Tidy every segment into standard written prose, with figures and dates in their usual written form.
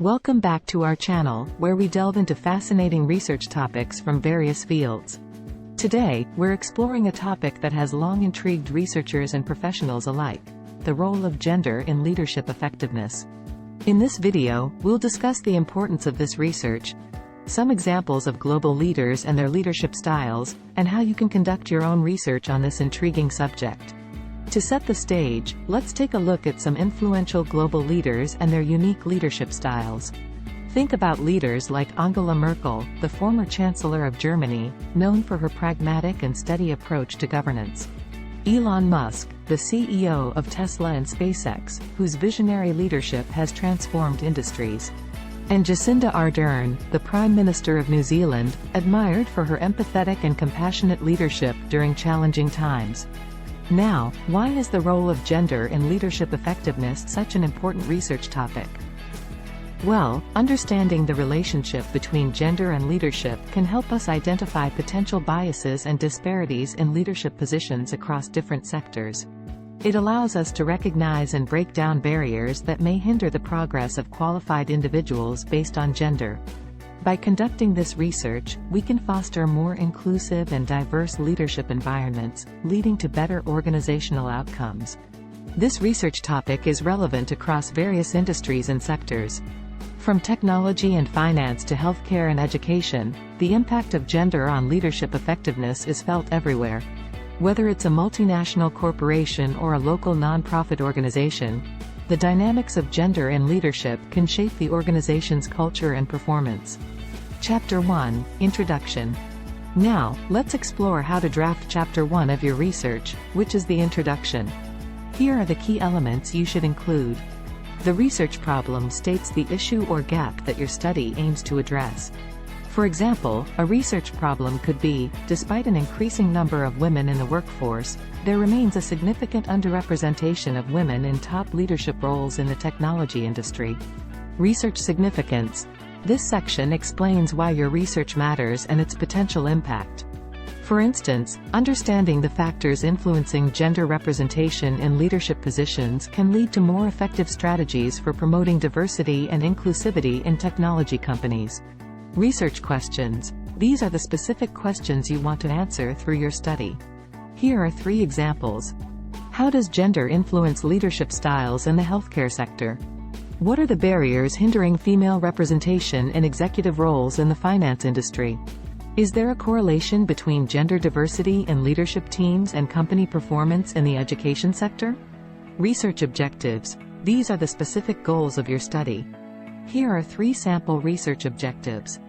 Welcome back to our channel, where we delve into fascinating research topics from various fields. Today, we're exploring a topic that has long intrigued researchers and professionals alike: the role of gender in leadership effectiveness. In this video, we'll discuss the importance of this research, some examples of global leaders and their leadership styles, and how you can conduct your own research on this intriguing subject. To set the stage, let's take a look at some influential global leaders and their unique leadership styles. Think about leaders like Angela Merkel, the former Chancellor of Germany, known for her pragmatic and steady approach to governance. Elon Musk, the CEO of Tesla and SpaceX, whose visionary leadership has transformed industries. And Jacinda Ardern, the Prime Minister of New Zealand, admired for her empathetic and compassionate leadership during challenging times. Now, why is the role of gender in leadership effectiveness such an important research topic? Well, understanding the relationship between gender and leadership can help us identify potential biases and disparities in leadership positions across different sectors. It allows us to recognize and break down barriers that may hinder the progress of qualified individuals based on gender. By conducting this research, we can foster more inclusive and diverse leadership environments, leading to better organizational outcomes. This research topic is relevant across various industries and sectors. From technology and finance to healthcare and education, the impact of gender on leadership effectiveness is felt everywhere. Whether it's a multinational corporation or a local nonprofit organization, the dynamics of gender in leadership can shape the organization's culture and performance. Chapter 1, Introduction. Now, let's explore how to draft Chapter 1 of your research, which is the introduction. Here are the key elements you should include. The research problem states the issue or gap that your study aims to address. For example, a research problem could be, despite an increasing number of women in the workforce, there remains a significant underrepresentation of women in top leadership roles in the technology industry. Research significance. This section explains why your research matters and its potential impact. For instance, understanding the factors influencing gender representation in leadership positions can lead to more effective strategies for promoting diversity and inclusivity in technology companies. Research questions. These are the specific questions you want to answer through your study. Here are 3 examples. How does gender influence leadership styles in the healthcare sector? What are the barriers hindering female representation in executive roles in the finance industry? Is there a correlation between gender diversity in leadership teams and company performance in the education sector? Research objectives. These are the specific goals of your study. Here are 3 sample research objectives.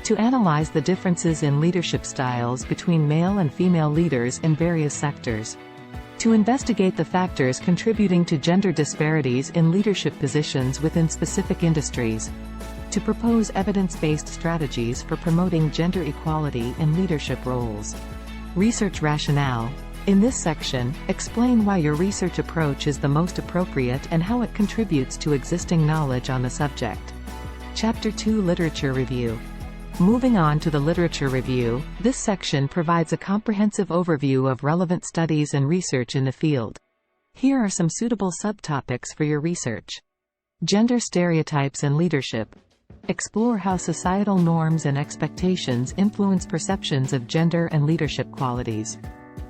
To analyze the differences in leadership styles between male and female leaders in various sectors. To investigate the factors contributing to gender disparities in leadership positions within specific industries. To propose evidence-based strategies for promoting gender equality in leadership roles. Research rationale. In this section, explain why your research approach is the most appropriate and how it contributes to existing knowledge on the subject. Chapter 2, Literature Review. Moving on to the literature review, this section provides a comprehensive overview of relevant studies and research in the field. Here are some suitable subtopics for your research. Gender stereotypes and leadership. Explore how societal norms and expectations influence perceptions of gender and leadership qualities.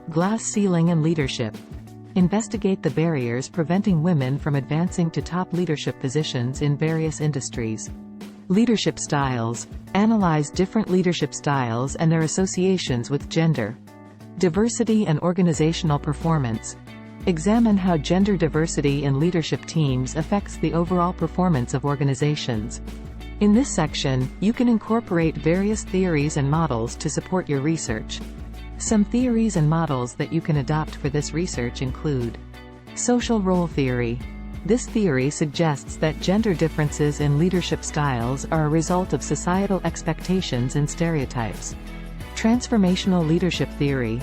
Glass ceiling and leadership. Investigate the barriers preventing women from advancing to top leadership positions in various industries. Leadership styles. Analyze different leadership styles and their associations with gender. Diversity and organizational performance. Examine how gender diversity in leadership teams affects the overall performance of organizations. In this section, you can incorporate various theories and models to support your research. Some theories and models that you can adopt for this research include social role theory. This theory suggests that gender differences in leadership styles are a result of societal expectations and stereotypes. Transformational leadership theory.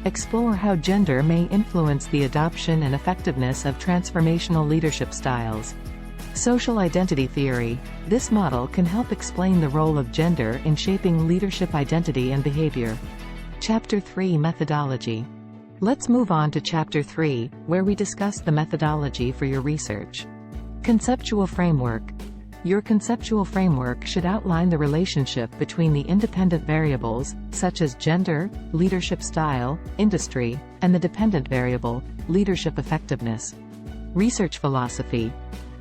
Explore how gender may influence the adoption and effectiveness of transformational leadership styles. Social identity theory. This model can help explain the role of gender in shaping leadership identity and behavior. Chapter 3, Methodology. Let's move on to Chapter 3, where we discuss the methodology for your research. Conceptual framework. Your conceptual framework should outline the relationship between the independent variables, such as gender, leadership style, industry, and the dependent variable, leadership effectiveness. Research philosophy.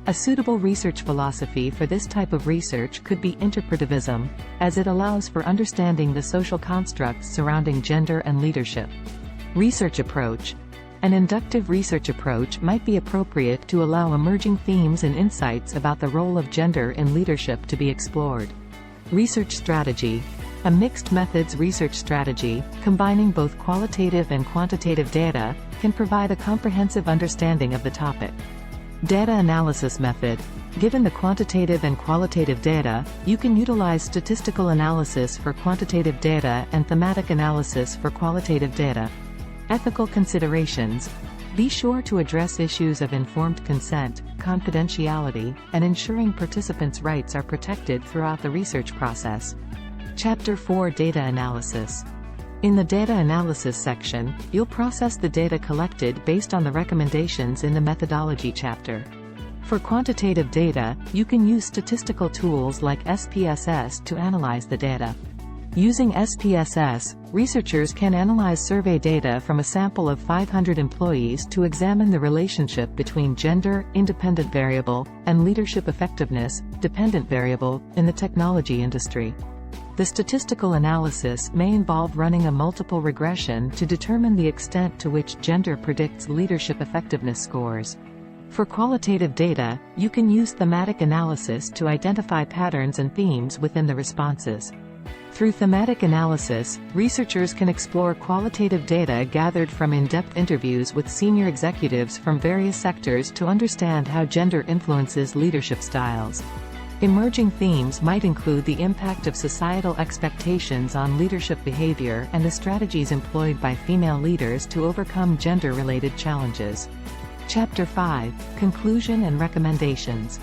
A suitable research philosophy for this type of research could be interpretivism, as it allows for understanding the social constructs surrounding gender and leadership. Research approach. An inductive research approach might be appropriate to allow emerging themes and insights about the role of gender in leadership to be explored. Research strategy. A mixed methods research strategy, combining both qualitative and quantitative data, can provide a comprehensive understanding of the topic. Data analysis method. Given the quantitative and qualitative data, you can utilize statistical analysis for quantitative data and thematic analysis for qualitative data. Ethical considerations. Be sure to address issues of informed consent, confidentiality, and ensuring participants' rights are protected throughout the research process. Chapter 4 Data Analysis. In the Data Analysis section, you'll process the data collected based on the recommendations in the Methodology chapter. For quantitative data, you can use statistical tools like SPSS to analyze the data. Using SPSS, researchers can analyze survey data from a sample of 500 employees to examine the relationship between gender, independent variable, and leadership effectiveness, dependent variable, in the technology industry. The statistical analysis may involve running a multiple regression to determine the extent to which gender predicts leadership effectiveness scores. For qualitative data, you can use thematic analysis to identify patterns and themes within the responses. Through thematic analysis, researchers can explore qualitative data gathered from in-depth interviews with senior executives from various sectors to understand how gender influences leadership styles. Emerging themes might include the impact of societal expectations on leadership behavior and the strategies employed by female leaders to overcome gender-related challenges. Chapter 5 Conclusion and Recommendations.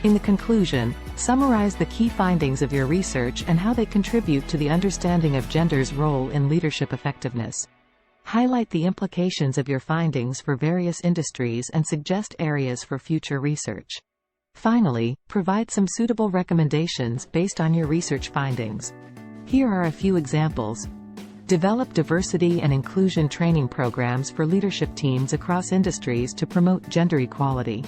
In the conclusion, summarize the key findings of your research and how they contribute to the understanding of gender's role in leadership effectiveness. Highlight the implications of your findings for various industries and suggest areas for future research. Finally, provide some suitable recommendations based on your research findings. Here are a few examples. Develop diversity and inclusion training programs for leadership teams across industries to promote gender equality.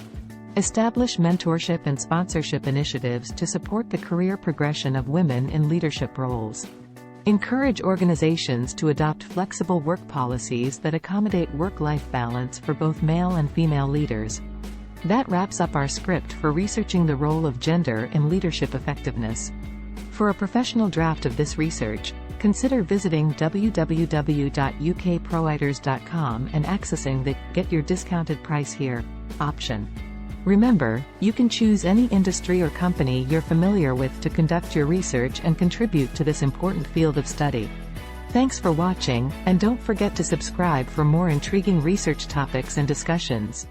Establish mentorship and sponsorship initiatives to support the career progression of women in leadership roles. Encourage organizations to adopt flexible work policies that accommodate work-life balance for both male and female leaders. That wraps up our script for researching the role of gender in leadership effectiveness. For a professional draft of this research, consider visiting www.ukproviders.com and accessing the Get Your Discounted Price Here option. Remember, you can choose any industry or company you're familiar with to conduct your research and contribute to this important field of study. Thanks for watching, and don't forget to subscribe for more intriguing research topics and discussions.